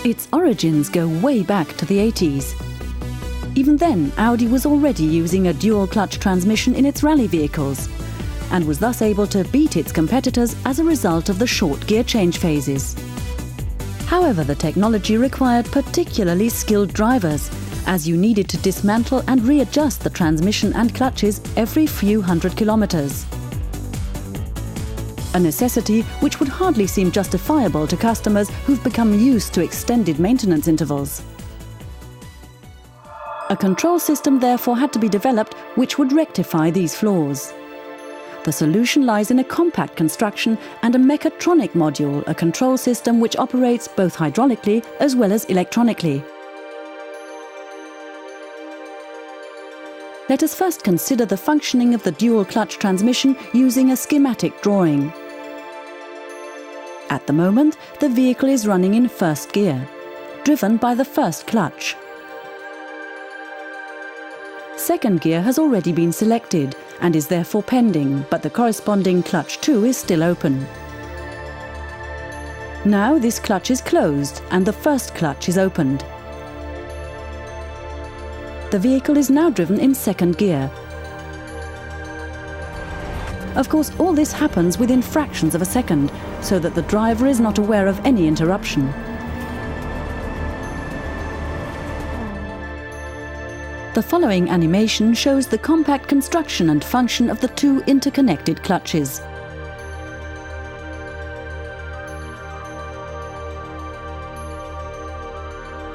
Its origins go way back to the 80s. Even then, Audi was already using a dual-clutch transmission in its rally vehicles, and was thus able to beat its competitors as a result of the short gear change phases. However, the technology required particularly skilled drivers, as you needed to dismantle and readjust the transmission and clutches every few hundred kilometers. A necessity which would hardly seem justifiable to customers who've become used to extended maintenance intervals. A control system therefore had to be developed which would rectify these flaws. The solution lies in a compact construction and a mechatronic module, a control system which operates both hydraulically as well as electronically. Let us first consider the functioning of the dual-clutch transmission using a schematic drawing. At the moment, the vehicle is running in first gear, driven by the first clutch. Second gear has already been selected and is therefore pending, but the corresponding clutch 2 is still open. Now this clutch is closed and the first clutch is opened. The vehicle is now driven in second gear. Of course, all this happens within fractions of a second, so that the driver is not aware of any interruption. The following animation shows the compact construction and function of the two interconnected clutches.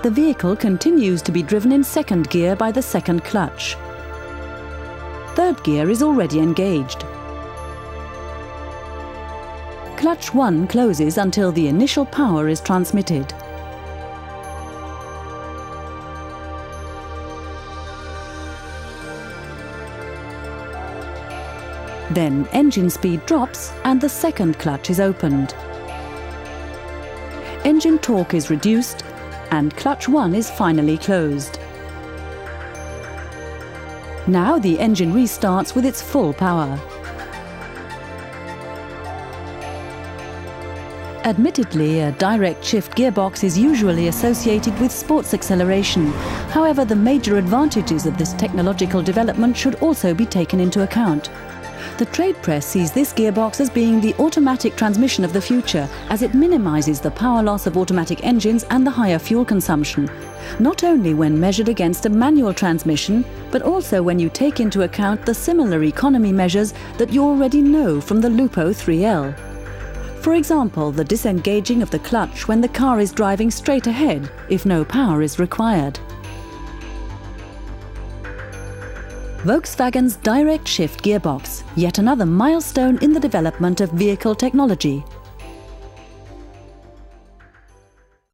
The vehicle continues to be driven in second gear by the second clutch. Third gear is already engaged. Clutch 1 closes until the initial power is transmitted. Then engine speed drops and the second clutch is opened. Engine torque is reduced and clutch 1 is finally closed. Now the engine restarts with its full power. Admittedly, a direct shift gearbox is usually associated with sports acceleration. However, the major advantages of this technological development should also be taken into account. The trade press sees this gearbox as being the automatic transmission of the future, as it minimises the power loss of automatic engines and the higher fuel consumption, not only when measured against a manual transmission, but also when you take into account the similar economy measures that you already know from the Lupo 3L. For example, the disengaging of the clutch when the car is driving straight ahead, if no power is required. Volkswagen's direct shift gearbox, yet another milestone in the development of vehicle technology.